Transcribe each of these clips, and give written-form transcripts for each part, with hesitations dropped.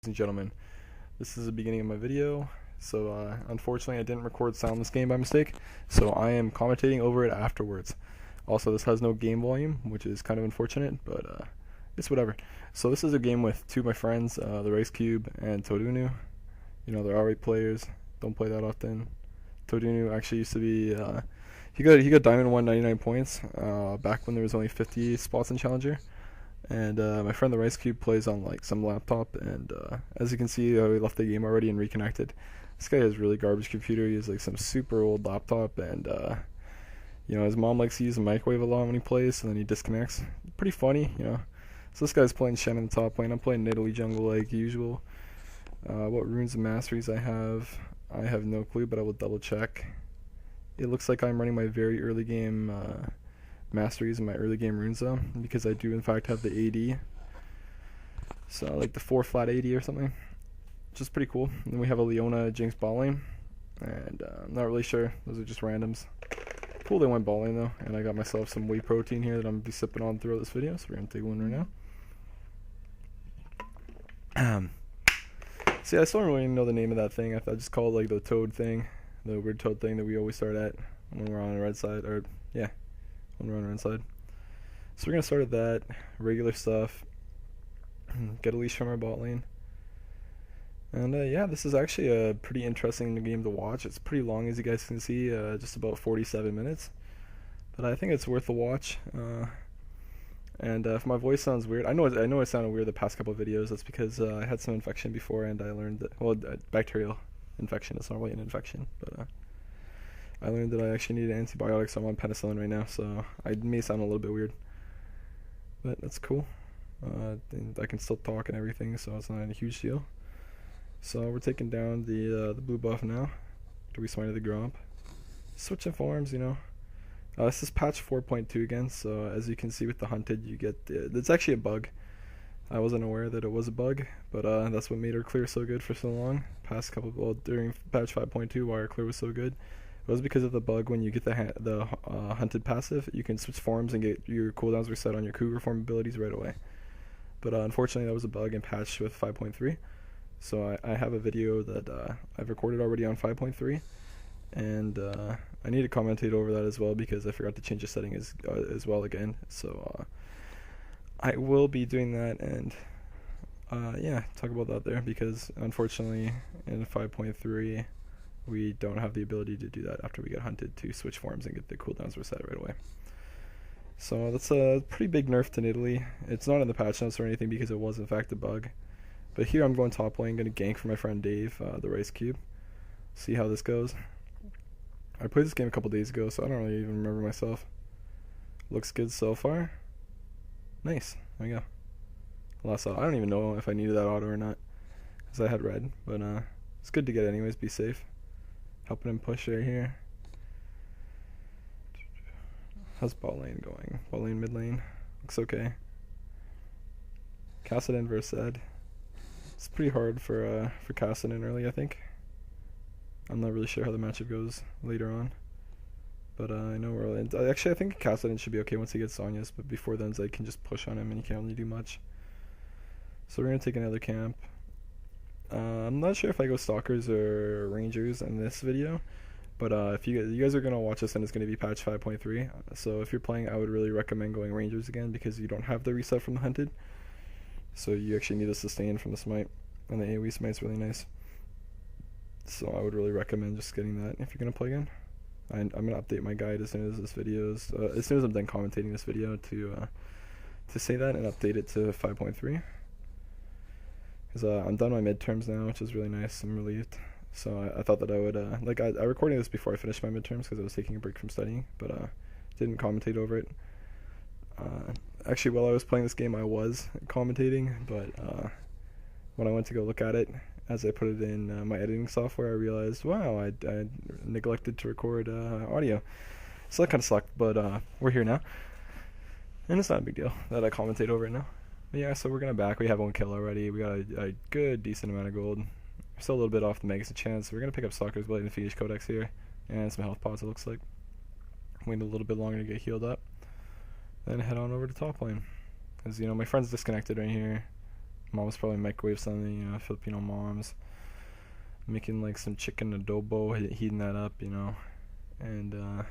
and gentlemen, this is the beginning of my video. So unfortunately I didn't record sound in this game by mistake, so I am commentating over it afterwards. Also, this has no game volume, which is kind of unfortunate, but it's whatever. So this is a game with two of my friends, TheRiceCube and todunu. You know, they're alright players, don't play that often. Todunu actually used to be he got Diamond 199 points back when there was only 50 spots in Challenger. And my friend TheRiceCube plays on like some laptop, and as you can see, we left the game already and reconnected. This guy has really garbage computer. He has like some super old laptop, and you know, his mom likes to use the microwave a lot when he plays, so then he disconnects. Pretty funny, you know. So this guy's playing Shen in the top lane. I'm playing Nidalee Jungle like usual. What runes and masteries I have no clue, but I will double check. It looks like I'm running my very early game masteries in my early game runes though, because I do in fact have the AD, so like the 4 flat AD or something, which is pretty cool. And then we have a Leona Jinx ball lane, and I'm not really sure, those are just randoms. Cool, they went ball lane though, and I got myself some whey protein here that I'm gonna be sipping on throughout this video, so we're gonna take one right now. See, I still don't really know the name of that thing. I just call it like the toad thing, the weird toad thing that we always start at when we're on the red side, or yeah, when we're on our inside. So we're gonna start at that regular stuff. Get a leash from our bot lane, and yeah, this is actually a pretty interesting game to watch. It's pretty long, as you guys can see, just about 47 minutes, but I think it's worth a watch. And if my voice sounds weird, I know it sounded weird the past couple of videos. That's because I had some infection before, and I learned that, well, bacterial infection is not really an infection, but I learned that I actually need antibiotics. I'm on penicillin right now, so I may sound a little bit weird, but that's cool. And I can still talk and everything, so it's not a huge deal. So we're taking down the blue buff now. Do we smite the Gromp? Switching forms, you know. This is patch 4.2 again, so as you can see with the hunted, you get it's actually a bug. I wasn't aware that it was a bug, but that's what made our clear so good for so long. During patch 5.2, why our clear was so good, it was because of the bug. When you get the hunted passive, you can switch forms and get your cooldowns reset on your cougar form abilities right away. But unfortunately, that was a bug in patch with 5.3. So I have a video that I've recorded already on 5.3, and I need to commentate over that as well, because I forgot to change the setting as well again. So I will be doing that, and yeah, talk about that there, because unfortunately in 5.3 we don't have the ability to do that after we get hunted, to switch forms and get the cooldowns reset right away. So that's a pretty big nerf to Nidalee. It's not in the patch notes or anything, because it was in fact a bug. But here I'm going top lane, going to gank for my friend Dave, TheRiceCube. See how this goes. I played this game a couple days ago, so I don't really even remember myself. Looks good so far. Nice. There we go. Lost auto. I don't even know if I needed that auto or not, because I had red. But it's good to get anyways. Be safe. Helping him push right here. How's bot lane going? Bot lane, mid lane. Looks okay. Kassadin versus Ed. It's pretty hard for Kassadin early, I think. I'm not really sure how the matchup goes later on, but I know we're in. Actually, I think Kassadin should be okay once he gets Sonya's, but before then Zed can just push on him and he can't really do much. So we're going to take another camp. I'm not sure if I go Stalkers or Rangers in this video, but if you guys are going to watch this, then it's going to be patch 5.3. So if you're playing, I would really recommend going Rangers again, because you don't have the reset from the Hunted. So you actually need a sustain from the smite, and the AoE smite's really nice. So I would really recommend just getting that if you're going to play again. I'm going to update my guide as soon as this video is, as soon as I'm done commentating this video, to say that and update it to 5.3. Because I'm done my midterms now, which is really nice. I'm relieved. So I thought that I would, I recorded this before I finished my midterms, because I was taking a break from studying, but didn't commentate over it. Actually, while I was playing this game, I was commentating, but when I went to go look at it, as I put it in my editing software, I realized, wow, I neglected to record audio. So that kind of sucked, but we're here now, and it's not a big deal that I commentate over it now. But yeah, so we're gonna back. We have 1 kill already. We got a good, decent amount of gold. We're still a little bit off the Megas chance. So we're gonna pick up Stalker's Blade and Phoenix Codex here, and some health pods, it looks like. Wait a little bit longer to get healed up, then head on over to top lane. Because, you know, my friend's disconnected right here. Mom was probably microwave something, you know, Filipino moms making like some chicken adobo, heating that up, you know. And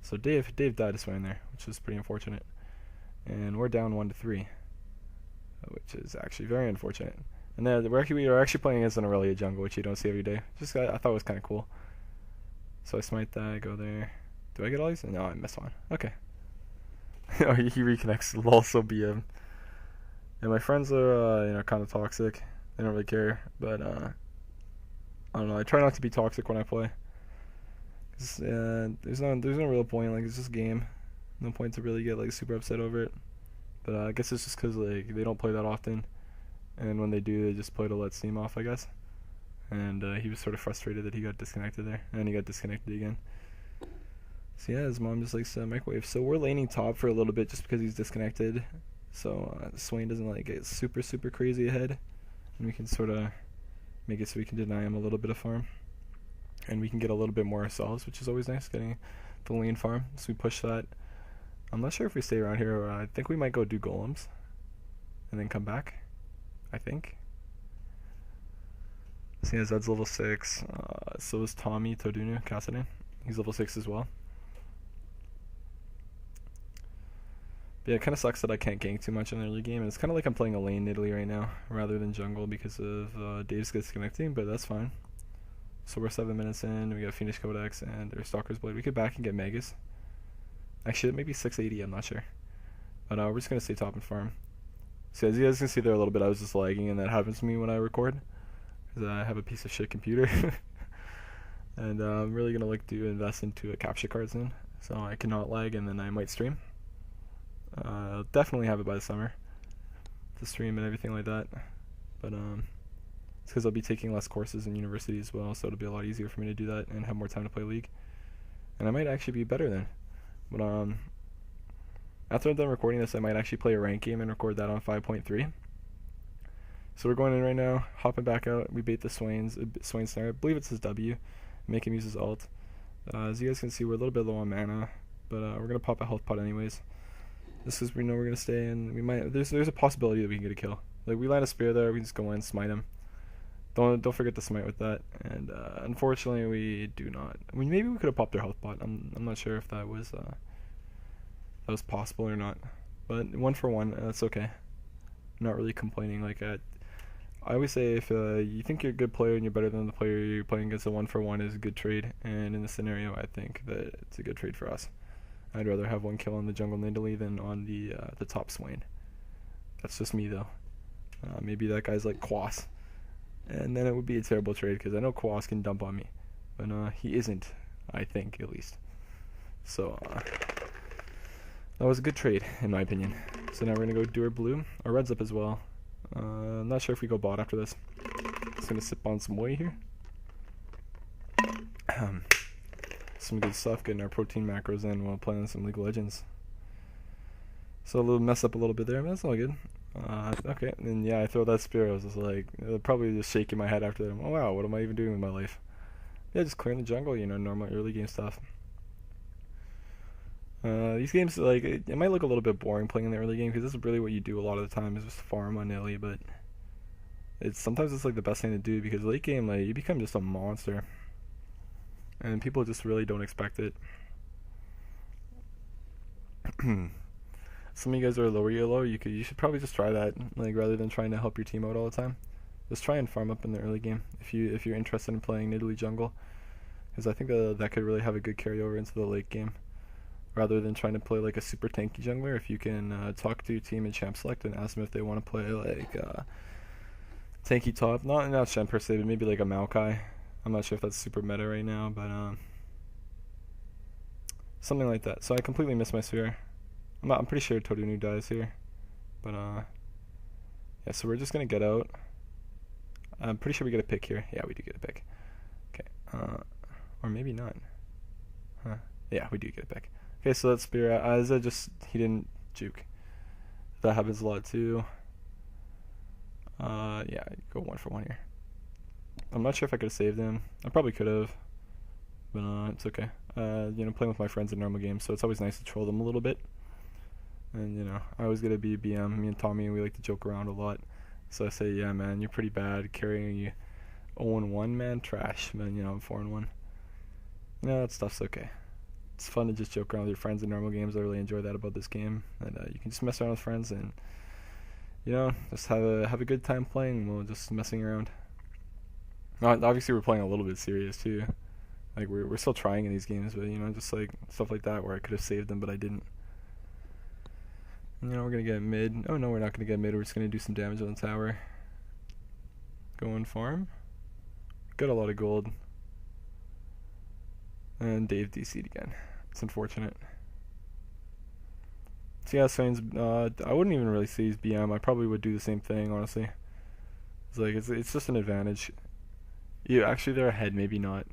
so Dave died this way in there, which is pretty unfortunate. And we're down 1-3, which is actually very unfortunate. And then we are actually playing against an Nidalee Jungle, which you don't see every day. Just I thought it was kind of cool. So I smite that, go there. Do I get all these? No, I missed one. Okay. Oh, he reconnects. Lol, so BM. And my friends are, you know, kind of toxic. They don't really care, but I don't know. I try not to be toxic when I play. There's no real point. Like, it's just a game. No point to really get like super upset over it. But I guess it's just because like they don't play that often. And when they do, they just play to let steam off, I guess. And he was sort of frustrated that he got disconnected there. And he got disconnected again. So yeah, his mom just likes microwave. So we're laning top for a little bit just because he's disconnected. So Swain doesn't like get super crazy ahead. And we can sort of make it so we can deny him a little bit of farm. And we can get a little bit more ourselves, which is always nice, getting the lane farm. So we push that. I'm not sure if we stay around here, or I think we might go do golems. And then come back. I think. So yeah, Zed's level 6. So is Tommy Todunu Cassidy. He's level 6 as well. But yeah, it kind of sucks that I can't gank too much in the early game. And it's kind of like I'm playing a lane Nidalee right now, rather than jungle because of Dave's disconnecting, but that's fine. So we're 7 minutes in, we got Phoenix Codex and their Stalker's Blade. We could back and get Megas. Actually, it may be 680, I'm not sure. But we're just going to stay top and farm. So as you guys can see there a little bit, I was just lagging, and that happens to me when I record. Because I have a piece of shit computer. And I'm really going to look to invest into a capture card soon. So I cannot lag, and then I might stream. I'll definitely have it by the summer. To stream and everything like that. But it's because I'll be taking less courses in university as well, so it'll be a lot easier for me to do that and have more time to play League. And I might actually be better then. But after I'm done recording this, I might actually play a rank game and record that on 5.3. So we're going in right now, hopping back out. We bait the Swain Snare. I believe it's his W. Make him use his ult. As you guys can see, we're a little bit low on mana, but we're gonna pop a health pot anyways. This is we know we're gonna stay in. We might there's a possibility that we can get a kill. Like we land a spear there, we can just go in, smite him. Don't forget to smite with that. And unfortunately, we do not. I mean, maybe we could have popped their health pot. I'm not sure if that was possible or not. But 1 for 1, that's okay. I'm not really complaining. Like I always say, if you think you're a good player and you're better than the player you're playing against, a 1 for 1 is a good trade. And in this scenario, I think that it's a good trade for us. I'd rather have 1 kill on the jungle Nidalee than on the top Swain. That's just me though. Maybe that guy's like Quas. And then it would be a terrible trade because I know Quas can dump on me. But he isn't, I think, at least. So that was a good trade, in my opinion. So now we're going to go do our blue. Our red's up as well. I'm not sure if we go bot after this. Just going to sip on some whey here. Some good stuff, getting our protein macros in while playing some League of Legends. So a little mess up a little bit there, but that's all good. Okay, and yeah, I throw that spear. I was just like, probably just shaking my head after that. Oh wow, what am I even doing with my life? Yeah, just clearing the jungle, you know, normal early game stuff. These games, like, it might look a little bit boring playing in the early game because this is really what you do a lot of the time is just farm on Nidalee, but sometimes it's like the best thing to do because late game, like, you become just a monster, and people just really don't expect it. Some of you guys are lower elo, you should probably just try that, like, rather than trying to help your team out all the time. Just try and farm up in the early game if you're interested in playing Nidalee Jungle, because I think that could really have a good carryover into the late game, rather than trying to play like a super tanky jungler. If you can talk to your team in champ select and ask them if they want to play like tanky top, not champ per se, but maybe like a Maokai. I'm not sure if that's super meta right now, but something like that. So I completely missed my sphere. I'm pretty sure Todunu dies here, but yeah. So we're just gonna get out. I'm pretty sure we get a pick here. Yeah, we do get a pick. Okay, or maybe not. Huh? Yeah, we do get a pick. Okay, so that's spear. Isaiah he didn't juke. That happens a lot too. Yeah, go 1 for 1 here. I'm not sure if I could have saved him. I probably could have, but it's okay. You know, playing with my friends in normal games, so it's always nice to troll them a little bit. And you know, I always get to be BM. Me and Tommy, we like to joke around a lot. So I say, yeah, man, you're pretty bad. Carrying you 0-1, man, trash. Man, I'm 4-1. That stuff's okay. It's fun to just joke around with your friends in normal games. I really enjoy that about this game. And you can just mess around with friends and, just have a good time playing while just messing around. Obviously, we're playing a little bit serious, too. Like, we're still trying in these games, but, just like stuff like that where I could have saved them, but I didn't. We're going to get mid. Oh, no, we're not going to get mid. We're just going to do some damage on the tower. Go and farm. Got a lot of gold. And Dave DC'd again. It's unfortunate. So yeah, Swain's, I wouldn't even really say he's BM. I probably would do the same thing, honestly. It's like, it's just an advantage. Yeah, actually they're ahead, maybe not.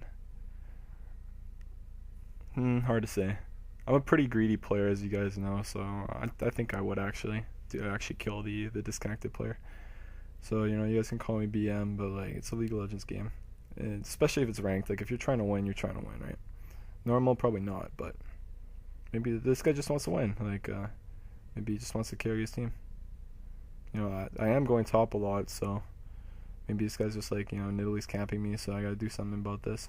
Hard to say. I'm a pretty greedy player, as you guys know, so I think I would actually kill the disconnected player. So, you guys can call me BM, but like, it's a League of Legends game. And especially if it's ranked. Like, if you're trying to win, you're trying to win, right? Normal, probably not, but maybe this guy just wants to win. Like, maybe he just wants to carry his team. I am going top a lot, so maybe this guy's just like, Nidalee's camping me, so I gotta do something about this.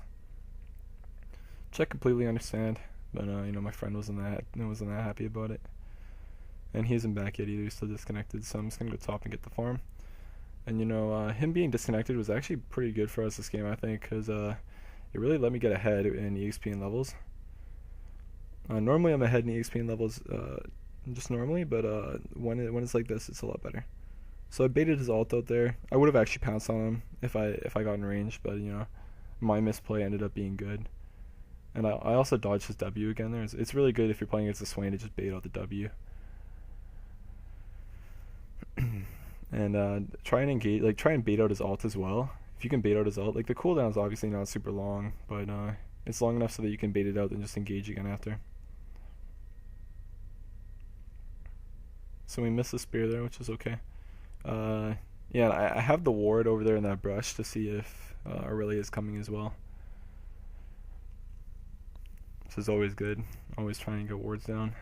Which I completely understand, but my friend wasn't that happy about it, and he isn't back yet either. He's still disconnected, so I'm just gonna go top and get the farm. And him being disconnected was actually pretty good for us this game, I think, because it really let me get ahead in EXP and levels. Normally I'm ahead in EXP and levels, just normally, but when it's like this, it's a lot better. So I baited his ult out there. I would have actually pounced on him if I got in range, but my misplay ended up being good. And I also dodged his W again there. It's really good if you're playing against a Swain to just bait out the W. And try and bait out his ult as well. If you can bait out his ult, like the cooldown is obviously not super long, but it's long enough so that you can bait it out and just engage again after. So we missed the spear there, which is okay. Yeah, I have the ward over there in that brush to see if Aurelia is coming as well. This is always good. Always trying to get wards down.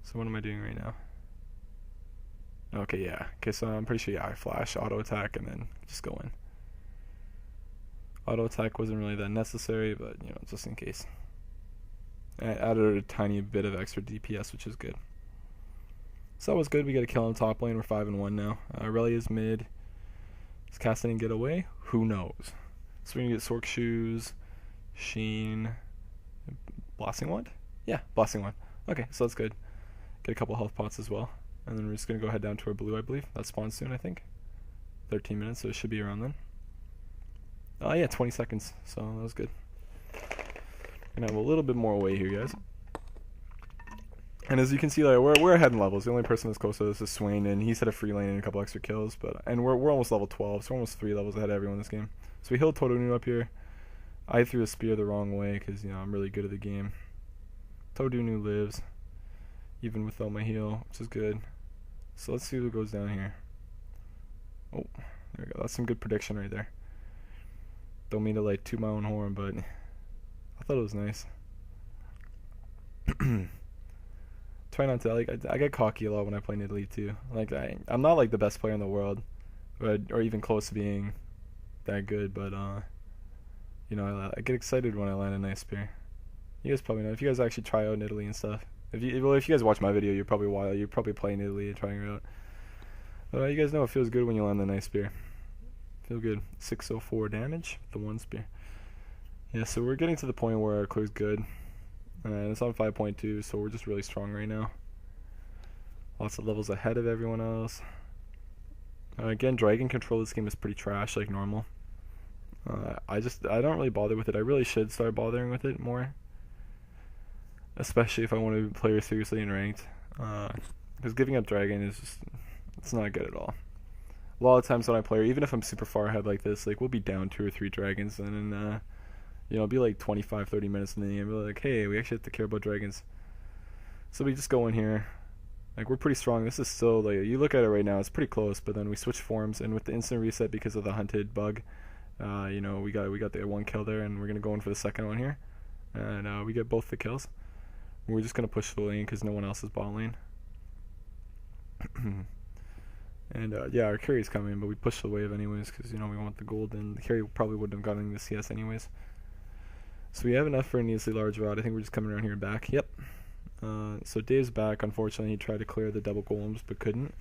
So what am I doing right now? Okay, yeah. Okay, so I'm pretty sure, yeah, I flash, auto attack, and then just go in. Auto attack wasn't really that necessary, but, just in case. I added a tiny bit of extra DPS, which is good. So that was good. We got a kill on the top lane. We're 5-1 now. Aurelia's mid. Is Casting get away? Who knows? So we're going to get Sork Shoes, Sheen, Blasting Wand? Yeah, Blasting Wand. Okay, so that's good. Get a couple health pots as well. And then we're just going to go head down to our blue, I believe. That spawns soon, I think. 13 minutes, so it should be around then. Yeah, 20 seconds. So that was good. Gonna have a little bit more away here, guys. And as you can see, like we're ahead in levels. The only person that's close to us is Swain, and he's had a free lane and a couple extra kills. And we're almost level 12, so we're almost 3 levels ahead of everyone in this game. So we healed todunu up here. I threw a spear the wrong way because I'm really good at the game. todunu lives, even without my heal, which is good. So let's see who goes down here. Oh, there we go. That's some good prediction right there. Don't mean to like toot my own horn, but I thought it was nice. Try not to, like, I get cocky a lot when I play Nidalee too. Like, I'm not like the best player in the world, or even close to being that good, but I get excited when I land a nice spear. You guys probably know, if you guys actually try out Nidalee and stuff. If you guys watch my video, you're probably playing Nidalee and trying it out. But you guys know it feels good when you land a nice spear. Feel good. 604 damage, the one spear. Yeah, so we're getting to the point where our clear's good. And it's on 5.2, so we're just really strong right now. Lots of levels ahead of everyone else. Again, dragon control this game is pretty trash, like normal. I don't really bother with it. I really should start bothering with it more. Especially if I want to play seriously in ranked. Because giving up dragon is just, it's not good at all. A lot of times when I play, even if I'm super far ahead like this, like we'll be down 2 or 3 dragons, and then it'll be like 25-30 minutes in the game. We're like, hey, we actually have to care about dragons. So we just go in here. Like, we're pretty strong. This is still, like, you look at it right now, it's pretty close, but then we switch forms, and with the instant reset because of the hunted bug, we got the 1 kill there, and we're going to go in for the second one here. And we get both the kills. We're just going to push the lane because no one else is bot lane. And yeah, our carry's coming, but we pushed the wave anyways because we want the gold, and the carry probably wouldn't have gotten the CS anyways. So we have enough for a Nidalee large rod. I think we're just coming around here and back. Yep. So Dave's back. Unfortunately, he tried to clear the double golems but couldn't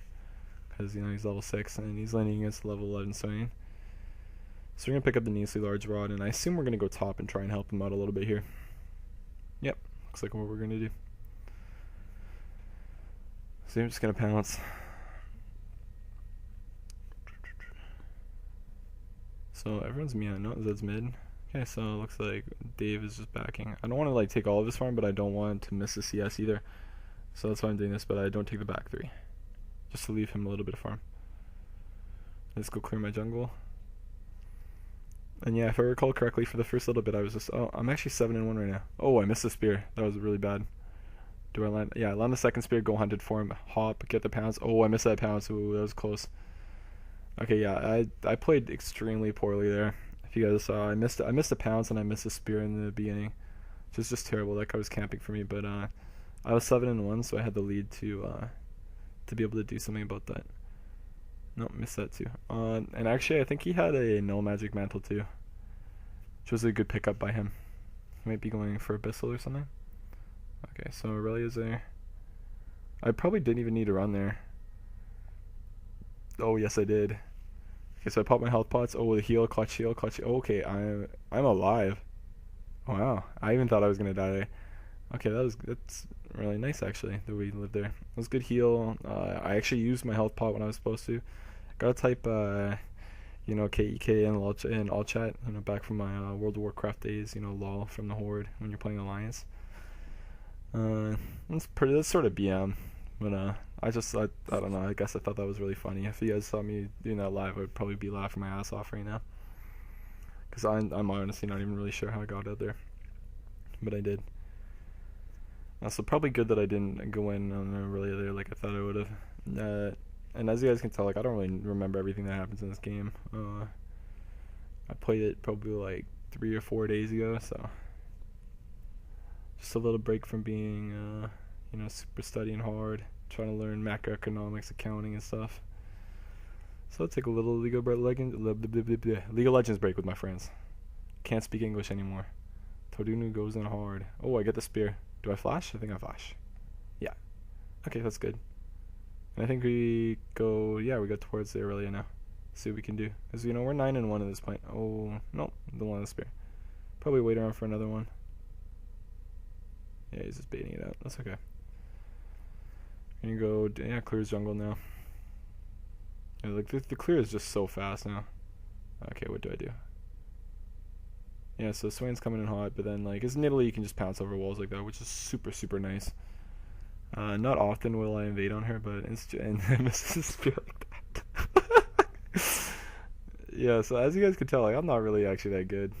because he's level 6 and he's landing against level 11 Swain. So we're gonna pick up the Nidalee large rod, and I assume we're gonna go top and try and help him out a little bit here. Yep. Looks like what we're gonna do. So I'm just gonna pounce. So everyone's no, Zed's mid. Okay, so it looks like Dave is just backing. I don't want to take all of his farm, but I don't want to miss the CS either. So that's why I'm doing this, but I don't take the back 3. Just to leave him a little bit of farm. Let's go clear my jungle. And yeah, if I recall correctly, for the first little bit I was just, I'm actually 7-1 right now. Oh, I missed the spear. That was really bad. Do I land? Yeah, I land the second spear, go hunted for him, hop, get the pounce. Oh, I missed that pounce. Ooh, that was close. Okay, yeah, I played extremely poorly there. If you guys saw, I missed a pounce and I missed a spear in the beginning, which is just terrible. That guy was camping for me, but I was 7-1, so I had the lead to be able to do something about that. Nope, missed that too. And actually, I think he had a null magic mantle too, which was a good pickup by him. He might be going for Abyssal or something. Okay, so Aurelia's there. I probably didn't even need to run there. Oh yes, I did. Okay, so I popped my health pots. Oh, the heal, clutch heal, clutch. Oh, okay, I'm alive. Wow, I even thought I was gonna die there. Okay, that's really nice actually that we lived there. It was good heal. I actually used my health pot when I was supposed to. Gotta type KEK in all chat. Back from my World of Warcraft days. LOL from the Horde when you're playing Alliance. That's sort of BM. But I don't know. I guess I thought that was really funny. If you guys saw me doing that live, I would probably be laughing my ass off right now. Because I'm honestly not even really sure how I got out there, but I did. So probably good that I didn't go in on Aurelia there like I thought I would have. And as you guys can tell, I don't really remember everything that happens in this game. I played it probably 3 or 4 days ago, so just a little break from being super studying hard, trying to learn macroeconomics, accounting, and stuff. So I'll take a little League of Legends break with my friends. Can't speak English anymore. Todunu goes in hard. Oh, I get the spear. Do I flash? I think I flash. Yeah. Okay, that's good. And I think we go towards the Aurelia now. See what we can do. Because, we're 9-1 at this point. Oh, no, don't want the spear. Probably wait around for another one. Yeah, he's just baiting it out. That's okay. And you go, clears jungle now. Yeah, the clear is just so fast now. Okay, what do I do? Yeah, so Swain's coming in hot, but then as Nidalee, you can just pounce over walls like that, which is super, super nice. Not often will I invade on her, but and I miss the spear like that. Yeah, so as you guys can tell, I'm not really actually that good.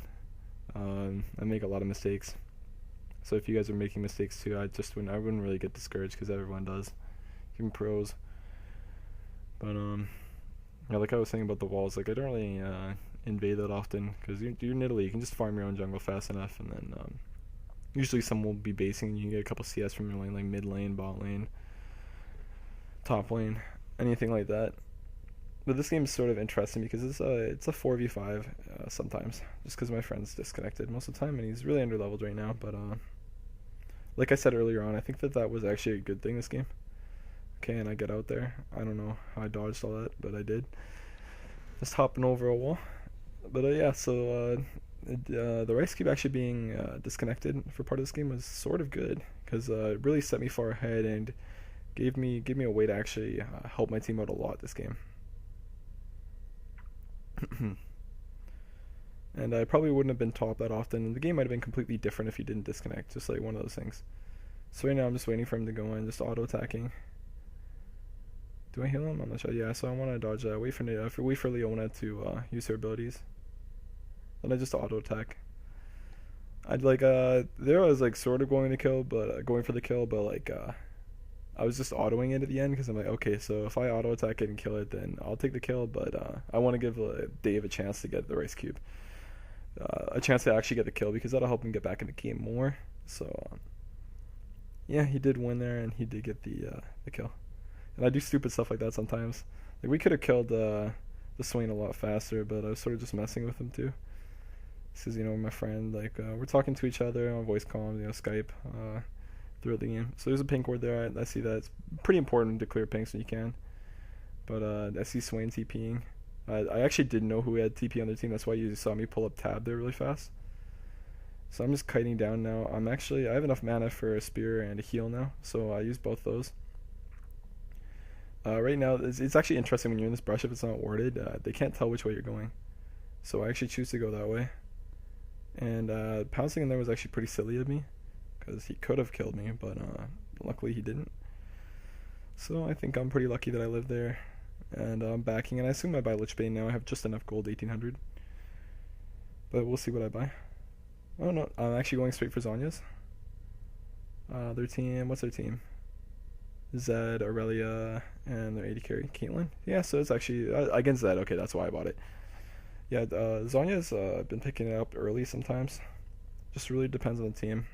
I make a lot of mistakes. So if you guys are making mistakes too, I wouldn't really get discouraged because everyone does, even pros. But like I was saying about the walls, I don't really invade that often because you're Nidalee, you can just farm your own jungle fast enough, and then usually someone will be basing and you can get a couple CS from your lane, like mid lane, bot lane, top lane, anything like that. But this game is sort of interesting because it's a 4v5 sometimes, just because my friend's disconnected most of the time and he's really underleveled right now. But like I said earlier on, I think that was actually a good thing this game. Okay, and I get out there. I don't know how I dodged all that, but I did. Just hopping over a wall. But yeah, so the TheRiceCube actually being disconnected for part of this game was sort of good because it really set me far ahead and gave me a way to actually help my team out a lot this game. And I probably wouldn't have been top that often, and the game might have been completely different if he didn't disconnect, just like one of those things. So right now I'm just waiting for him to go in, just auto-attacking. Do I heal him? I'm not sure. Yeah, so I want to dodge that. Wait for Leona to use her abilities. Then I just auto-attack. There I was sort of going for the kill, but I was just autoing it at the end because I'm like, okay, so if I auto-attack it and kill it, then I'll take the kill, but I want to give Dave a chance to get the TheRiceCube. A chance to actually get the kill because that'll help him get back in the game more. So, yeah, he did win there and he did get the kill. And I do stupid stuff like that sometimes. Like we could have killed the Swain a lot faster, but I was sort of just messing with him too. This is, my friend. Like we're talking to each other on voice calls, Skype throughout the game. So there's a pink ward there. I see that. It's pretty important to clear pinks when you can. But I see Swain TPing. I actually didn't know who had TP on their team. That's why you saw me pull up tab there really fast. So I'm just kiting down now. I have enough mana for a spear and a heal now, so I use both those. Right now, it's actually interesting when you're in this brush if it's not warded. They can't tell which way you're going. So I actually choose to go that way. And pouncing in there was actually pretty silly of me, because he could have killed me, but luckily he didn't. So I think I'm pretty lucky that I lived there. And I'm backing, and I assume I buy Lichbane now. I have just enough gold, 1800. But we'll see what I buy. Oh no, I'm actually going straight for Zhonya's. Their team, what's their team? Zed, Aurelia, and their AD carry, Caitlyn. Yeah, so it's actually against Zed. Okay, that's why I bought it. Yeah, Zhonya's been picking it up early sometimes. Just really depends on the team.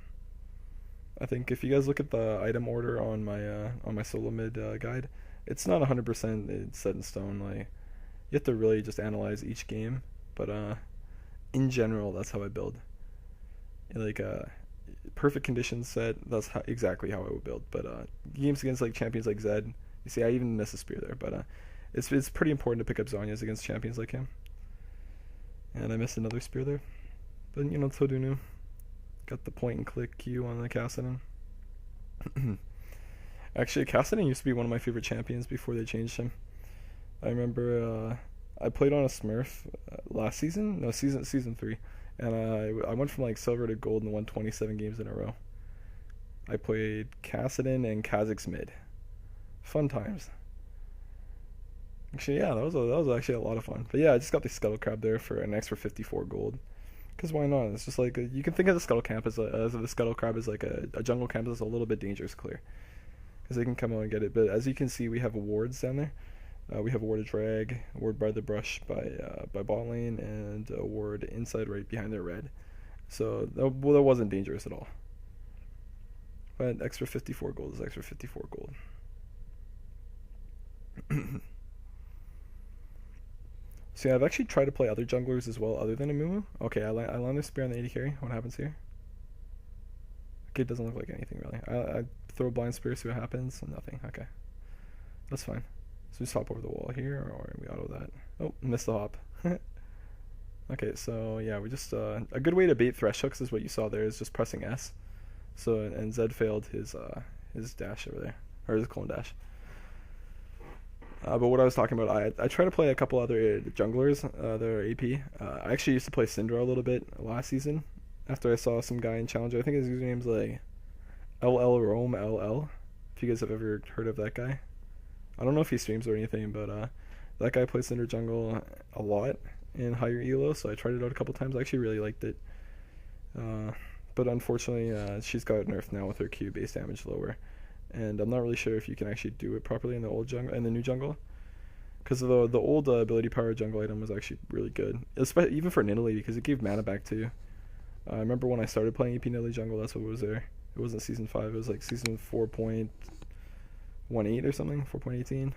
I think if you guys look at the item order on my solo mid guide, it's not 100% it's set in stone. Like you have to really just analyze each game. But in general, that's how I build. Like perfect conditions set, that's exactly how I would build. But games against like champions like Zed, you see I even missed a spear there, but it's pretty important to pick up Zhonya's against champions like him. And I missed another spear there, but todunu got the point and click Q on the Kassadin. Actually, Kassadin used to be one of my favorite champions before they changed him. I remember I played on a Smurf last season, no season 3. And I went from like silver to gold in 127 games in a row. I played Kassadin and Kha'Zix mid. Fun times. Actually, yeah, that was actually a lot of fun. But yeah, I just got the Scuttle Crab there for an extra 54 gold. Because why not? It's just like you can think of the Scuttle Camp as the Scuttle Crab as like a jungle camp that's a little bit dangerous clear. Because they can come out and get it. But as you can see, we have wards down there. We have a ward of drag, a ward by the brush by bot lane, and a ward inside right behind their red. So that wasn't dangerous at all. But extra 54 gold is extra 54 gold. So yeah, I've actually tried to play other junglers as well other than Amumu. Okay, I land a spear on the AD carry. What happens here? Okay, it doesn't look like anything really. I throw a blind spear, see what happens. Nothing. Okay, that's fine. So we just hop over the wall here, or we auto that. Oh, missed the hop. Okay, so yeah, we just a good way to bait thresh hooks is what you saw there, is just pressing S. So and Zed failed his dash over there, or his clone dash. But what I was talking about, I try to play a couple other junglers, their AP. I actually used to play Syndra a little bit last season after I saw some guy in Challenger. I think his username's like LL Rome LL. If you guys have ever heard of that guy. I don't know if he streams or anything, but that guy plays Cinder Jungle a lot in higher elo, so I tried it out a couple times. I actually really liked it. But unfortunately, she's got nerfed now with her Q base damage lower. And I'm not really sure if you can actually do it properly in the old jungle and the new jungle. Because the old ability power jungle item was actually really good. Especially, even for Nidalee, because it gave mana back too. I remember when I started playing EP Nidalee Jungle, that's what was there. It wasn't Season 5, it was like Season 4.18 or something, 4.18.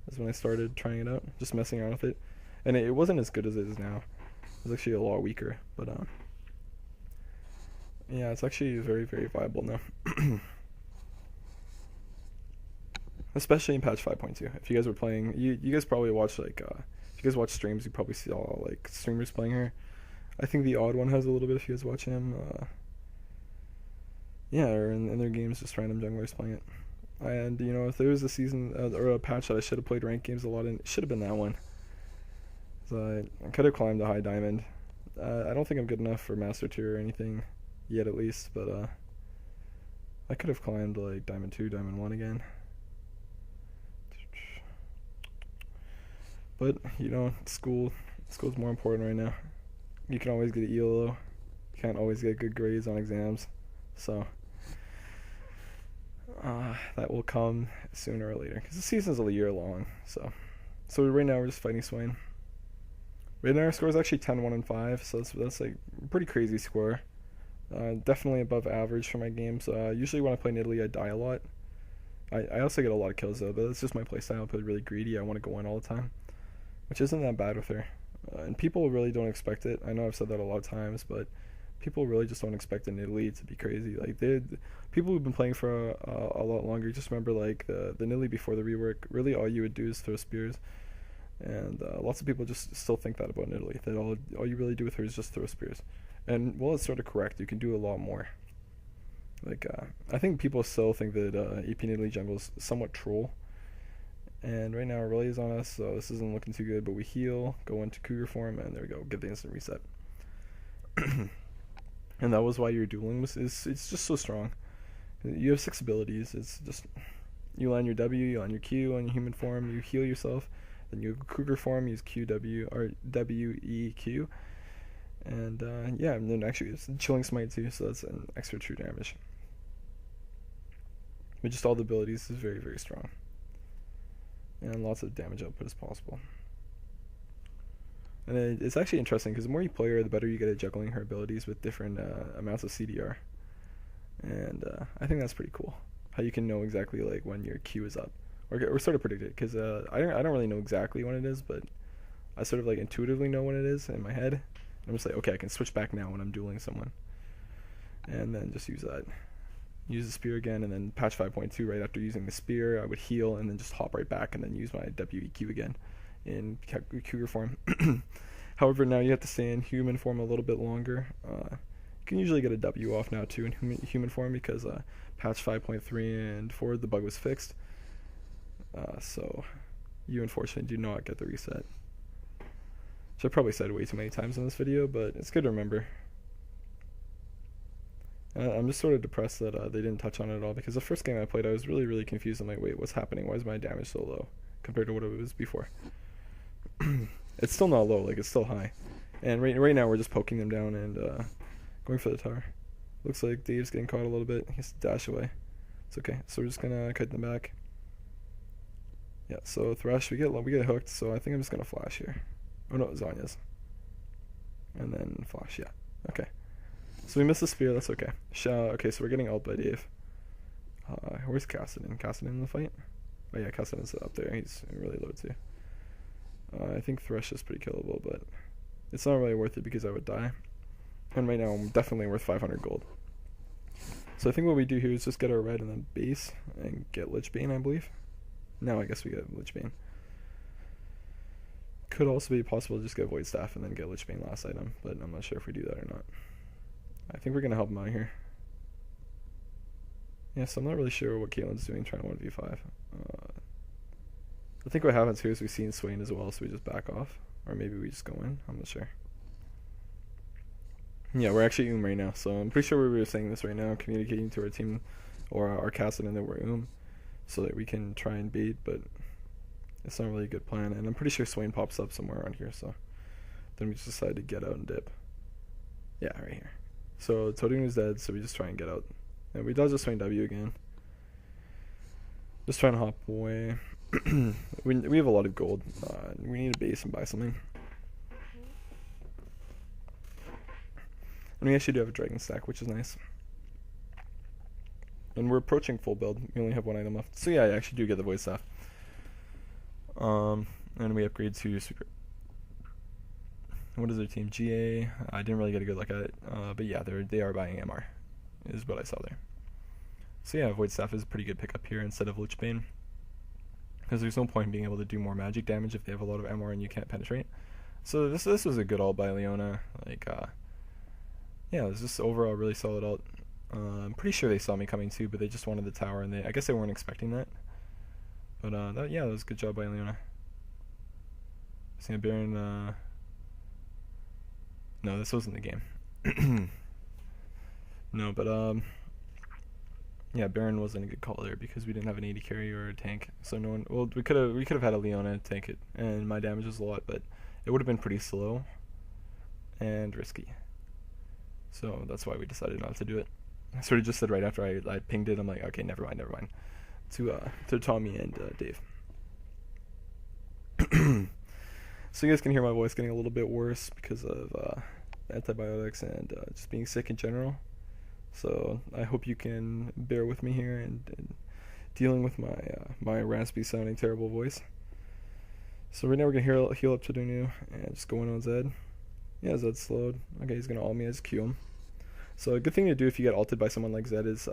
That's when I started trying it out, just messing around with it. And it wasn't as good as it is now. It was actually a lot weaker, but yeah, it's actually very, very viable now. Especially in patch 5.2. If you guys were playing, you guys probably watch like, if you guys watch streams, you probably see all like streamers playing her. I think the odd one has a little bit if you guys watch him. Yeah, or in their games, just random junglers playing it. And if there was a season or a patch that I should have played ranked games a lot in, it should have been that one. So I could have climbed a high diamond. I don't think I'm good enough for master tier or anything yet, at least. But I could have climbed like diamond 2, diamond 1 again. But school's more important right now. You can always get ELO. You can't always get good grades on exams. So that will come sooner or later, because the season's a year long. So right now we're just fighting Swain. Right now our score is actually 10-1-5, so that's like a pretty crazy score. Definitely above average for my games. Usually when I play Nidalee, I die a lot, I also get a lot of kills though, but it's just my playstyle. I play really greedy. I want to go in all the time, which isn't that bad with her. And people really don't expect it. I know I've said that a lot of times, but people really just don't expect a Nidalee to be crazy. Like people who've been playing for a lot longer just remember like the Nidalee before the rework. Really, all you would do is throw spears, and lots of people just still think that about Nidalee. That all you really do with her is just throw spears. And well, it's sort of correct. You can do a lot more. Like I think people still think that AP Nidalee Jungle is somewhat troll. And right now our rally is on us, so this isn't looking too good. But we heal, go into Cougar form, and there we go. Get the instant reset. And that was why your dueling it's just so strong. You have 6 abilities. It's just you land your W, you land your Q on your human form, you heal yourself, then you have Cougar form, use QW or WEQ, and yeah, and then actually it's chilling smite too, so that's an extra true damage. But just all the abilities is very, very strong, and lots of damage output as possible. And it's actually interesting because the more you play her, the better you get at juggling her abilities with different amounts of CDR. And I think that's pretty cool. How you can know exactly like when your Q is up, or sort of predict it. Because I don't really know exactly when it is, but I sort of like intuitively know when it is in my head. I'm just like, okay, I can switch back now when I'm dueling someone, and then just use that. Use the spear again, and then patch 5.2 right after using the spear, I would heal and then just hop right back and then use my WEQ again in Cougar form. However, now you have to stay in human form a little bit longer. You can usually get a W off now too in human form because patch 5.3 and 4 the bug was fixed. So you unfortunately do not get the reset. Which I probably said way too many times in this video, but it's good to remember. I'm just sort of depressed that they didn't touch on it at all, because the first game I played I was really, really confused. I'm like, wait, what's happening? Why is my damage so low compared to what it was before? It's still not low, like it's still high. And right now we're just poking them down and going for the tower. Looks like Dave's getting caught a little bit. He has to dash away. It's okay. So we're just gonna cut them back. Yeah. So Thresh, we get hooked. So I think I'm just gonna flash here. Oh no, Zanya's. And then flash. Yeah. Okay. So we missed the spear. That's okay. Okay. So we're getting ult by Dave. Where's Kassadin? Kassadin in the fight? Oh yeah, Kassadin's up there. He's really low too. I think Thresh is pretty killable, but it's not really worth it because I would die. And right now I'm definitely worth 500 gold. So I think what we do here is just get our red and then base and get Lich Bane, I believe. Now I guess we get Lich Bane. Could also be possible to just get Void Staff and then get Lich Bane last item, but I'm not sure if we do that or not. I think we're going to help him out here. Yeah, so I'm not really sure what Caitlin's doing trying to 1v5. I think what happens here is we see in Swain as well, so we just back off. Or maybe we just go in. I'm not sure. Yeah, we're actually right now, so I'm pretty sure we were saying this right now, communicating to our team or our Kassadin that we're so that we can try and bait, but it's not really a good plan. And I'm pretty sure Swain pops up somewhere around here, so then we just decide to get out and dip. Yeah, right here. So Todunu's dead, so we just try and get out. And we dodge the Swain W again. Just trying to hop away. we have a lot of gold. We need a base and buy something. And we actually do have a dragon stack, which is nice. And we're approaching full build. We only have one item left. So yeah, I actually do get the void staff. And we upgrade to super. What is their team? GA. I didn't really get a good look at it. But yeah, they are buying MR, is what I saw there. So yeah, void staff is a pretty good pickup here instead of Lich Bane, because there's no point in being able to do more magic damage if they have a lot of MR and you can't penetrate. So this was a good ult by Leona. Like yeah, it was just overall really solid ult. I'm pretty sure they saw me coming too, but they just wanted the tower, and I guess they weren't expecting that. But yeah, that was a good job by Leona. Seeing Baron. No, this wasn't the game. No, but yeah, Baron wasn't a good call there because we didn't have an AD carry or a tank, so no one. Well, we could have had a Leona tank it, and my damage was a lot, but it would have been pretty slow and risky. So that's why we decided not to do it. I sort of just said right after I pinged it, I'm like, okay, never mind, to Tommy and Dave. So you guys can hear my voice getting a little bit worse because of antibiotics and just being sick in general. So I hope you can bear with me here and dealing with my my raspy sounding terrible voice. So right now we're gonna heal up todunu and just go in on Zed. Yeah, Zed's slowed. Okay, he's gonna ult me, I just Q him. So a good thing to do if you get ulted by someone like Zed is,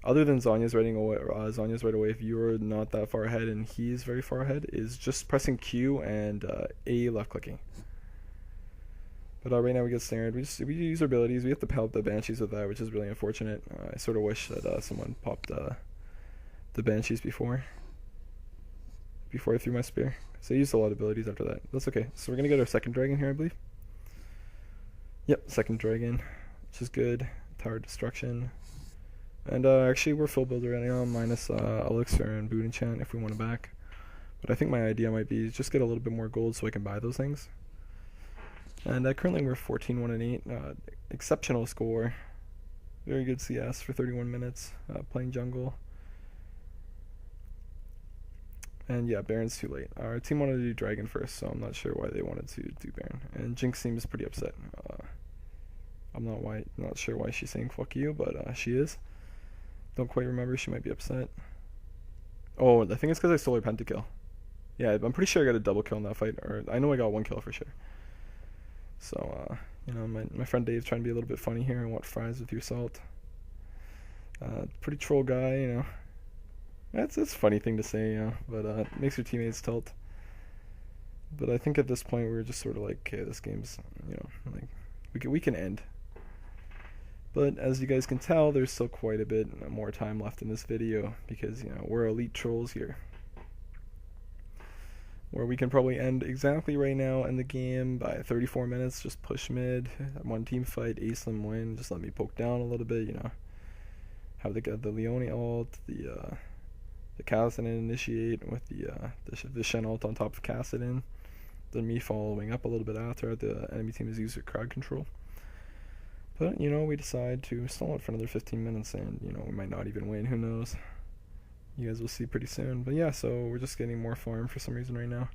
other than Zhonya's right away, if you're not that far ahead and he's very far ahead, is just pressing Q and A left clicking. But right now we get snared. We use our abilities. We have to help the Banshees with that, which is really unfortunate. I sort of wish that someone popped the Banshees before I threw my spear. So I used a lot of abilities after that. That's okay. So we're gonna get our second dragon here, I believe. Yep, second dragon, which is good. Tower destruction. And actually we're full builder right now, minus elixir and boot enchant if we want to back. But I think my idea might be just get a little bit more gold so I can buy those things. And currently we're 14-1-8, exceptional score. Very good CS for 31 minutes, playing jungle. And yeah, Baron's too late. Our team wanted to do Dragon first, so I'm not sure why they wanted to do Baron. And Jinx seems pretty upset. I'm not sure why she's saying fuck you, but she is. Don't quite remember, she might be upset. Oh, I think it's because I stole her pentakill. Yeah, I'm pretty sure I got a double kill in that fight, or I know I got one kill for sure. So, you know, my friend Dave's trying to be a little bit funny here and want fries with your salt. Pretty troll guy, you know. That's a funny thing to say, you know, but it makes your teammates tilt. But I think at this point we're just sort of like, okay, this game's, you know, like we can end. But as you guys can tell, there's still quite a bit more time left in this video because, you know, we're elite trolls here. Where we can probably end exactly right now in the game by 34 minutes, just push mid, one team fight, ace them win, just let me poke down a little bit, you know. Have the Leone ult, the Kassadin initiate with the Shen ult on top of Kassadin, then me following up a little bit after the enemy team has used their crowd control. But, you know, we decide to stall it for another 15 minutes and, you know, we might not even win, who knows. You guys will see pretty soon. But yeah, so we're just getting more farm for some reason right now,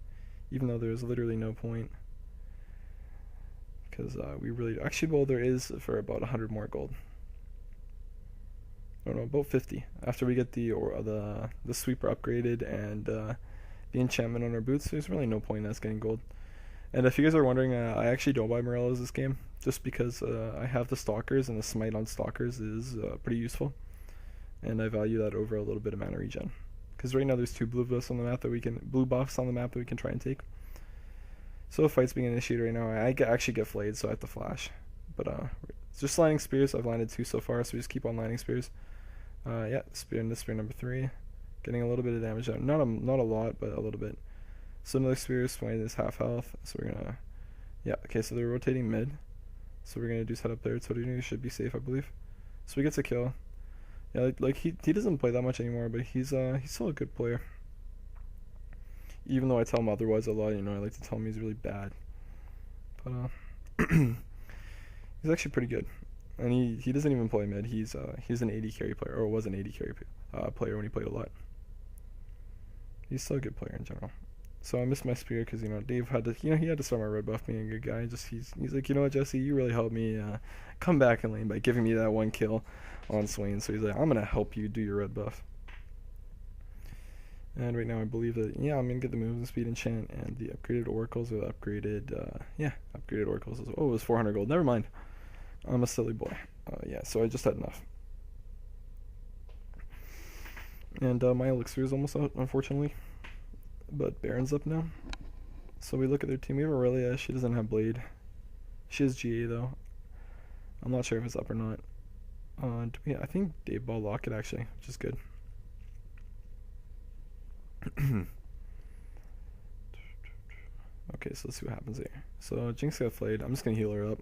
even though there's literally no point. Because we really, actually, well, there is for about 100 more gold. Oh no, about 50. After we get the sweeper upgraded and the enchantment on our boots, there's really no point in us getting gold. And if you guys are wondering, I actually don't buy Morellos this game, just because I have the stalkers and the smite on stalkers is pretty useful. And I value that over a little bit of mana regen. Because right now there's two blue buffs on the map that we can try and take. So if fight's being initiated right now, I actually get flayed, so I have to flash. But it's just lining spears. I've landed 2 so far, so we just keep on lining spears. Yeah, spear number 3. Getting a little bit of damage out. Not a lot, but a little bit. So another spear is flying this half health. So we're gonna, yeah, okay, so they're rotating mid. So we're gonna do set up there. todunu should be safe, I believe. So he gets a kill. Yeah, like he doesn't play that much anymore, but he's still a good player. Even though I tell him otherwise a lot, you know, I like to tell him he's really bad. But he's actually pretty good. And he doesn't even play mid. He's an AD carry player, or was an AD carry player when he played a lot. He's still a good player in general. So I missed my spear because, you know, Dave had to, you know, he had to start my red buff, being a good guy. Just he's like, you know what, Jesse, you really helped me come back in lane by giving me that 1 kill on Swain. So he's like, I'm gonna help you do your red buff. And right now I believe that, yeah, I'm gonna get the movement speed enchant and the upgraded oracles, or the upgraded upgraded oracles. Oh, it was 400 gold. Never mind. I'm a silly boy. Yeah, so I just had enough. And my elixir is almost out, unfortunately. But Baron's up now. So we look at their team. We have Aurelia. She doesn't have Blade. She has GA though. I'm not sure if it's up or not. I think Dave Ball Locket actually, which is good. Okay, so let's see what happens here. So Jinx got flayed. I'm just gonna heal her up.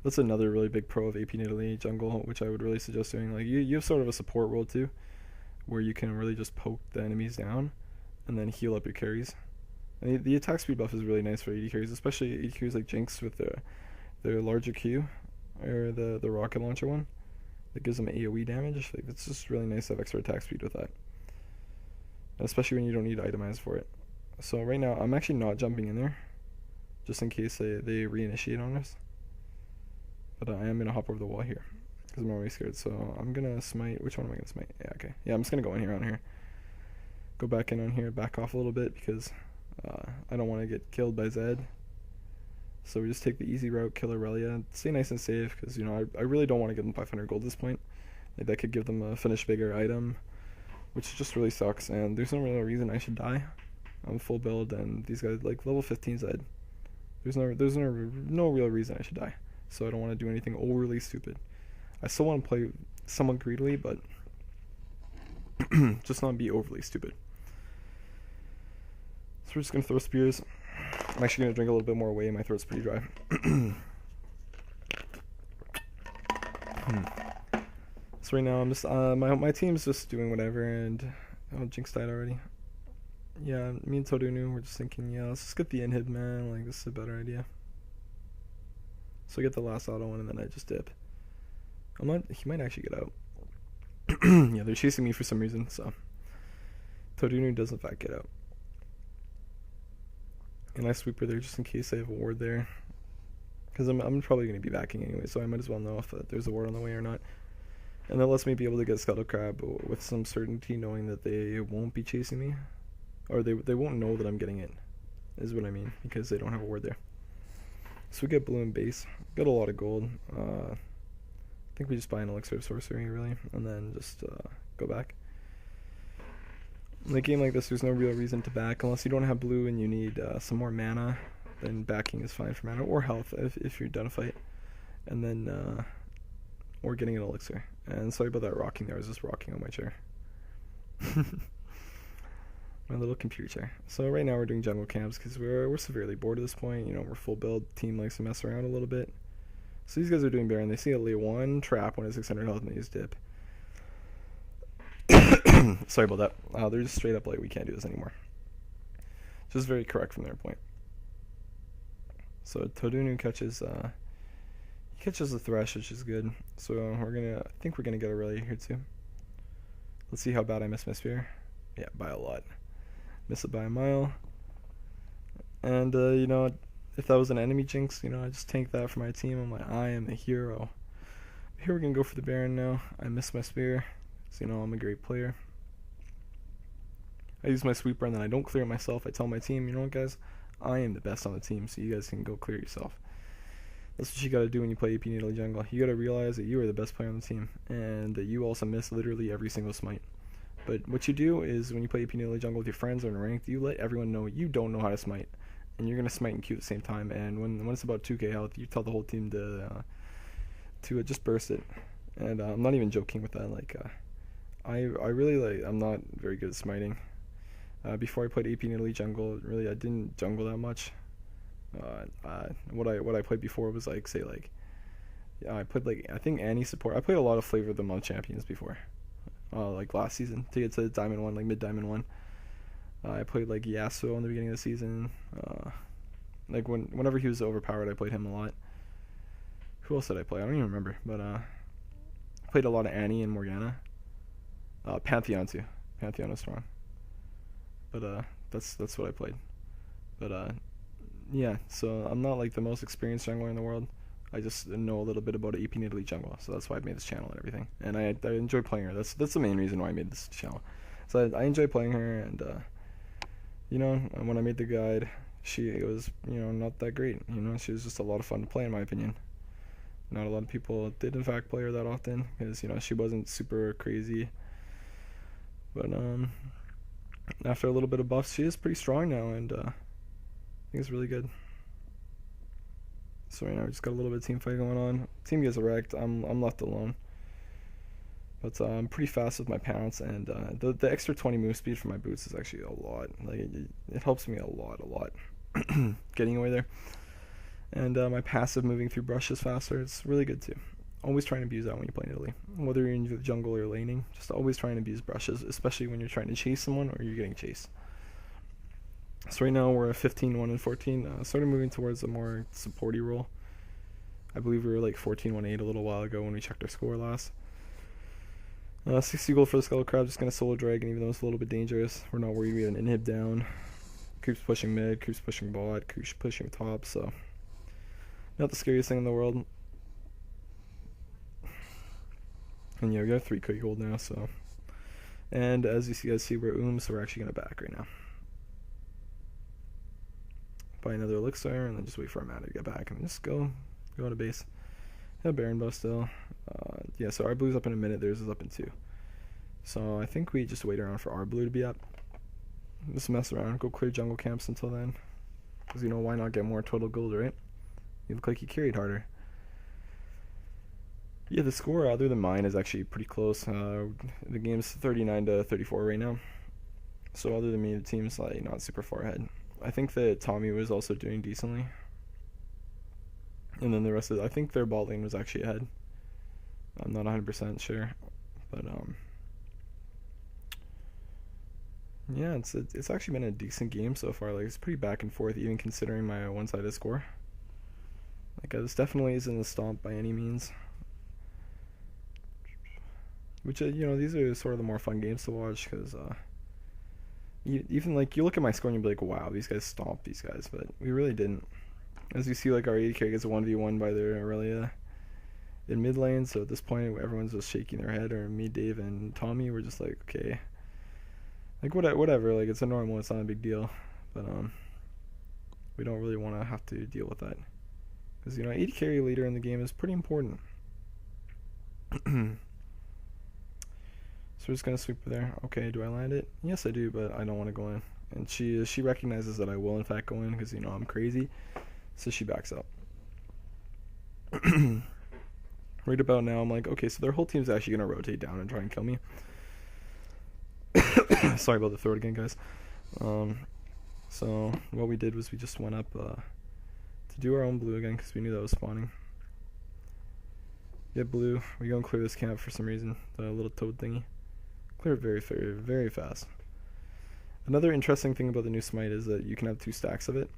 That's another really big pro of AP Nidalee Jungle, which I would really suggest doing. Like you have sort of a support role too, where you can really just poke the enemies down and then heal up your carries. And the attack speed buff is really nice for AD carries, especially AD carries like Jinx with their larger Q, or the rocket launcher one that gives them AoE damage. Like, it's just really nice to have extra attack speed with that, and especially when you don't need to itemize for it. So right now I'm actually not jumping in there, just in case they reinitiate on us. But I am gonna hop over the wall here. because I'm always scared. So I'm gonna smite. Which one am I gonna smite? Yeah, okay. Yeah, I'm just gonna go in here on here. Go back in on here, back off a little bit because I don't want to get killed by Zed. So we just take the easy route, kill Aurelia, stay nice and safe because, you know, I really don't want to give them 500 gold at this point. Like, that could give them a finish bigger item, which just really sucks, and there's no real reason I should die. I'm full build, and these guys, like, level 15 Zed. There's no real reason I should die, so I don't want to do anything overly stupid. I still want to play somewhat greedily, but just not be overly stupid. So we're just going to throw spears. I'm actually going to drink a little bit more whey. My throat's pretty dry. So right now I'm just my team's just doing whatever, and Jinx died already. Yeah, me and todunu we're just thinking, yeah, let's just get the inhib, man. Like, this is a better idea. So I get the last auto one, and then I just dip. He might actually get out. Yeah, they're chasing me for some reason, so todunu does in fact get out. And I sweeper there just in case I have a ward there, because I'm probably going to be backing anyway, so I might as well know if there's a ward on the way or not. And that lets me be able to get Scuttle Crab with some certainty, knowing that they won't be chasing me, or they won't know that I'm getting it, is what I mean, because they don't have a ward there. So we get blue and base, got a lot of gold. I think we just buy an elixir of sorcery really, and then just go back. In a game like this, there's no real reason to back unless you don't have blue and you need some more mana. Then backing is fine for mana, or health if you're done a fight, and then or getting an elixir. And sorry about that rocking there. I was just rocking on my chair. My little computer chair. So right now we're doing jungle camps because we're severely bored at this point. You know, we're full build. Team likes to mess around a little bit. So these guys are doing Baron. They see a Lee 1 trap when it's 600 health and they use dip. Sorry about that. They're just straight up like, we can't do this anymore. Just very correct from their point. So todunu catches he catches the Thresh, which is good. So I think we're gonna get Aurelia here too. Let's see how bad I miss my spear. Yeah, by a lot. Miss it by a mile. And you know, if that was an enemy Jinx, you know, I just tank that for my team. I'm like, I am the hero. Here we're gonna go for the Baron now. I miss my spear, so you know I'm a great player. I use my sweeper and then I don't clear it myself. I tell my team, you know what, guys, I am the best on the team, so you guys can go clear yourself. That's what you gotta do when you play AP Nidalee Jungle. You gotta realize that you are the best player on the team, and that you also miss literally every single smite. But what you do is, when you play AP Nidalee Jungle with your friends or in ranked, you let everyone know you don't know how to smite, and you're gonna smite and Q at the same time. And when it's about 2k health, you tell the whole team to just burst it. And I'm not even joking with that. Like, I really I'm not very good at smiting. Before I played AP Nidalee Jungle, really I didn't jungle that much. What I played before was like, say, like, I played like, I think Annie support. I played a lot of Flavor of the Month champions before, like last season to get to Diamond 1, like mid Diamond 1. I played like Yasuo in the beginning of the season. Like whenever he was overpowered, I played him a lot. Who else did I play? I don't even remember, but I played a lot of Annie and Morgana. Pantheon too. Pantheon is strong. But that's what I played. But yeah, so I'm not like the most experienced jungler in the world. I just know a little bit about AP Nidalee Jungle, so that's why I made this channel and everything. And I enjoy playing her. That's the main reason why I made this channel. So I enjoy playing her, and you know, when I made the guide, she was, you know, not that great. You know, she was just a lot of fun to play in my opinion. Not a lot of people did in fact play her that often because, you know, she wasn't super crazy. But after a little bit of buffs, she is pretty strong now, and I think it's really good. So right now we just got a little bit of team fight going on. Team gets wrecked. I'm left alone. But I'm pretty fast with my pounce, and the extra 20 move speed for my boots is actually a lot. Like it helps me a lot getting away there. And my passive moving through brushes faster, it's really good too. Always try and abuse that when you play Nidalee. Whether you're in the jungle or laning, just always try and abuse brushes, especially when you're trying to chase someone or you're getting chased. So right now we're at 15, 1, and 14. Started moving towards a more supporty role. I believe we were like 14, 1, 8 a little while ago when we checked our score last. 60 gold for the Scuttle Crab, just going to solo dragon, even though it's a little bit dangerous. We're not worried, we have an inhib down. Creeps pushing mid, creeps pushing bot, creeps pushing top, so not the scariest thing in the world. And yeah, we got 3k gold now, so. And as you guys see, we're so we're actually going to back right now. Buy another elixir, and then just wait for our mana to get back, and just go to base. Have Baron buff still. Yeah, so our blue's up in a minute, theirs is up in 2. So I think we just wait around for our blue to be up. Just mess around, go clear jungle camps until then. Because, you know, why not get more total gold, right? You look like you carried harder. Yeah, the score other than mine is actually pretty close. The game's 39 to 34 right now. So other than me, the team's like not super far ahead. I think that Tommy was also doing decently. And then the rest of I think their bot lane was actually ahead. I'm not 100% sure, but yeah, it's actually been a decent game so far. Like, it's pretty back and forth, even considering my one-sided score. Like, this definitely isn't a stomp by any means. Which, you know, these are sort of the more fun games to watch, because even like you look at my score and you'll be like, wow, these guys stomped these guys, but we really didn't. As you see, like, our AD carry gets 1v1 by their Aurelia in mid lane, so at this point everyone's just shaking their head, or me, Dave, and Tommy were just like, okay, like whatever, like, it's a normal, it's not a big deal, but we don't really want to have to deal with that, because, you know, AD carry leader in the game is pretty important. So we're just gonna sweep there. Okay, do I land it? Yes, I do, but I don't want to go in. And she recognizes that I will in fact go in, because, you know, I'm crazy, so she backs up. Right about now, I'm like, okay, so their whole team's actually gonna rotate down and try and kill me. Sorry about the throat again, guys. So what we did was we just went up to do our own blue again, because we knew that was spawning. Get blue. We go and clear this camp for some reason. The little toad thingy. Clear it very, very, very fast. Another interesting thing about the new smite is that you can have 2 stacks of it,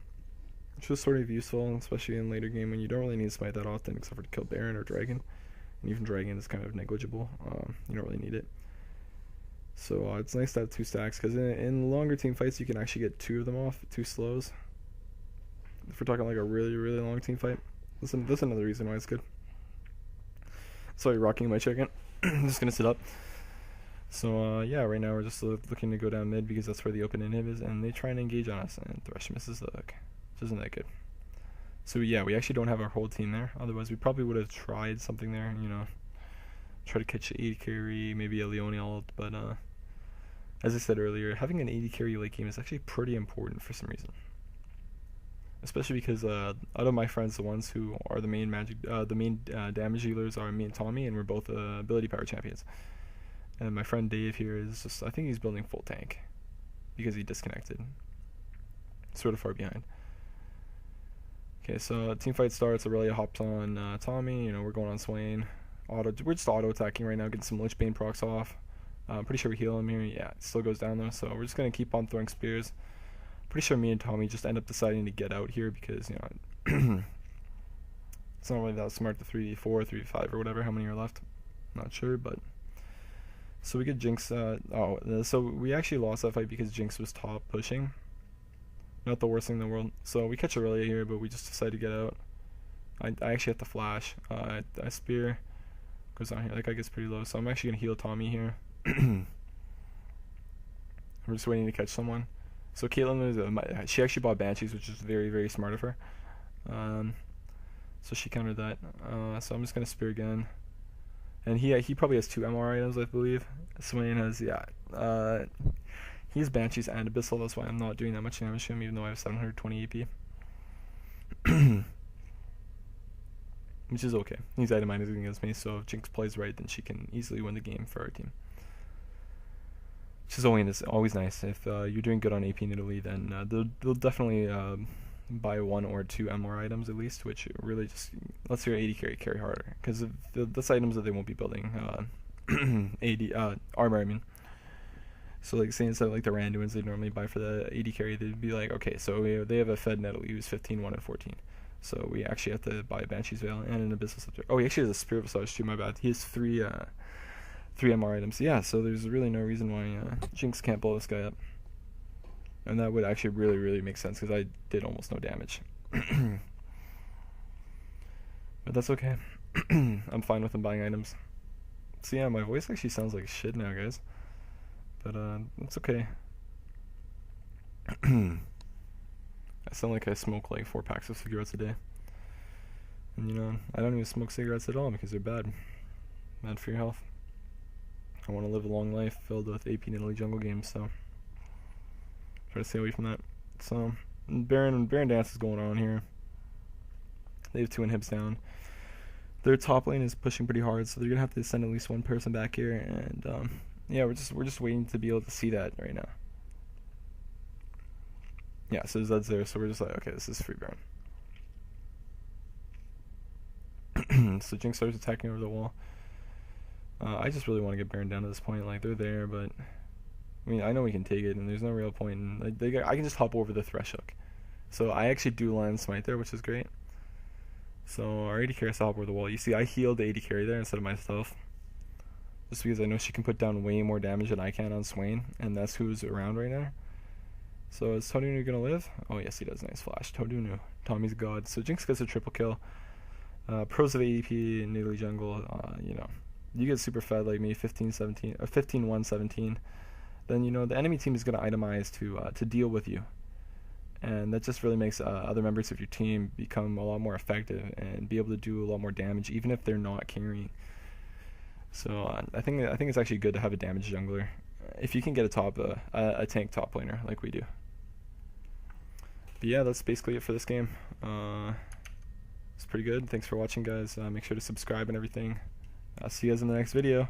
which is sort of useful, especially in later game when you don't really need smite that often, except for to kill Baron or Dragon. And even Dragon is kind of negligible. You don't really need it. So it's nice to have 2 stacks, because in longer team fights you can actually get 2 of them off, 2 slows. If we're talking like a really, really long team fight, that's another reason why it's good. Sorry, rocking my chicken. Just gonna sit up. So yeah, right now we're just looking to go down mid, because that's where the open inhib is, and they try and engage on us, and Thresh misses the hook, which isn't that good. So yeah, we actually don't have our whole team there. Otherwise, we probably would have tried something there, you know, try to catch the AD carry, maybe a Leone ult, but as I said earlier, having an AD carry late game is actually pretty important for some reason. Especially because out of my friends, the ones who are the main damage dealers are me and Tommy, and we're both ability power champions. And my friend Dave here is just, I think he's building full tank, because he disconnected. Sort of far behind. Okay, so team fight starts. Aurelia hops on Tommy. You know, we're going on Swain. We're just auto attacking right now, getting some Lichbane procs off. I'm pretty sure we heal him here. Yeah, it still goes down though. So we're just gonna keep on throwing spears. Pretty sure me and Tommy just end up deciding to get out here, because, you know, it's not really that smart to 3v4, 3v5 or whatever. How many are left? Not sure, but. So we get Jinx. So we actually lost that fight because Jinx was top pushing. Not the worst thing in the world. So we catch Aurelia here, but we just decide to get out. I actually have to flash. I spear goes on here. That guy gets pretty low, so I'm actually gonna heal Tommy here. We're just waiting to catch someone. So Caitlyn she actually bought Banshees, which is very, very smart of her. So she countered that. So I'm just gonna spear again. And he probably has 2 MR items, I believe. Swain has, yeah. He has Banshees and Abyssal, that's why I'm not doing that much damage to him, even though I have 720 AP. Which is okay. He's itemizing against me, so if Jinx plays right, then she can easily win the game for our team. Which is always nice. If you're doing good on AP Nidalee, then they'll definitely buy 1 or 2 MR items at least, which really just lets your AD carry harder, because that's items that they won't be building. Armor, I mean. So like, say instead of like the Randuins they normally buy for the AD carry, they'd be like, okay, so they have a Fed Nidalee who's 15, 1, and 14. So we actually have to buy a Banshee's Veil and an Abyssal Scepter. Oh, he actually has a Spirit Visage too, my bad. He has 3 MR items. Yeah, so there's really no reason why Jinx can't blow this guy up. And that would actually really, really make sense, because I did almost no damage. But that's okay. I'm fine with him buying items. So yeah, my voice actually sounds like shit now, guys. But it's okay. I sound like I smoke like 4 packs of cigarettes a day. And you know, I don't even smoke cigarettes at all because they're bad. Bad for your health. I want to live a long life filled with AP Nidalee Jungle games, so try to stay away from that. So Baron dance is going on here. They have 2 inhibs down. Their top lane is pushing pretty hard, so they're gonna have to send at least 1 person back here, and yeah, we're just waiting to be able to see that right now. Yeah, so Zed's there, so we're just like, okay, this is free Baron. So Jinx starts attacking over the wall. I just really want to get Baron down to this point. Like, they're there, but I mean, I know we can take it, and there's no real point in, like, I can just hop over the Thresh Hook. So I actually do land Smite there, which is great. So our AD carry has to hop over the wall. You see, I healed the AD carry there instead of myself, just because I know she can put down way more damage than I can on Swain, and that's who's around right now. So is todunu gonna live? Oh yes, he does. Nice flash. todunu, Tommy's god. So Jinx gets a triple kill. Pros of ADP and Nidalee Jungle, you know, you get super fed like me, 15-17 or 15-1-17. Then you know the enemy team is gonna itemize to deal with you, and that just really makes other members of your team become a lot more effective and be able to do a lot more damage, even if they're not carrying. So I think it's actually good to have a damage jungler if you can get a tank top laner like we do. But yeah, that's basically it for this game. It's pretty good. Thanks for watching, guys. Make sure to subscribe and everything. I'll see you guys in the next video.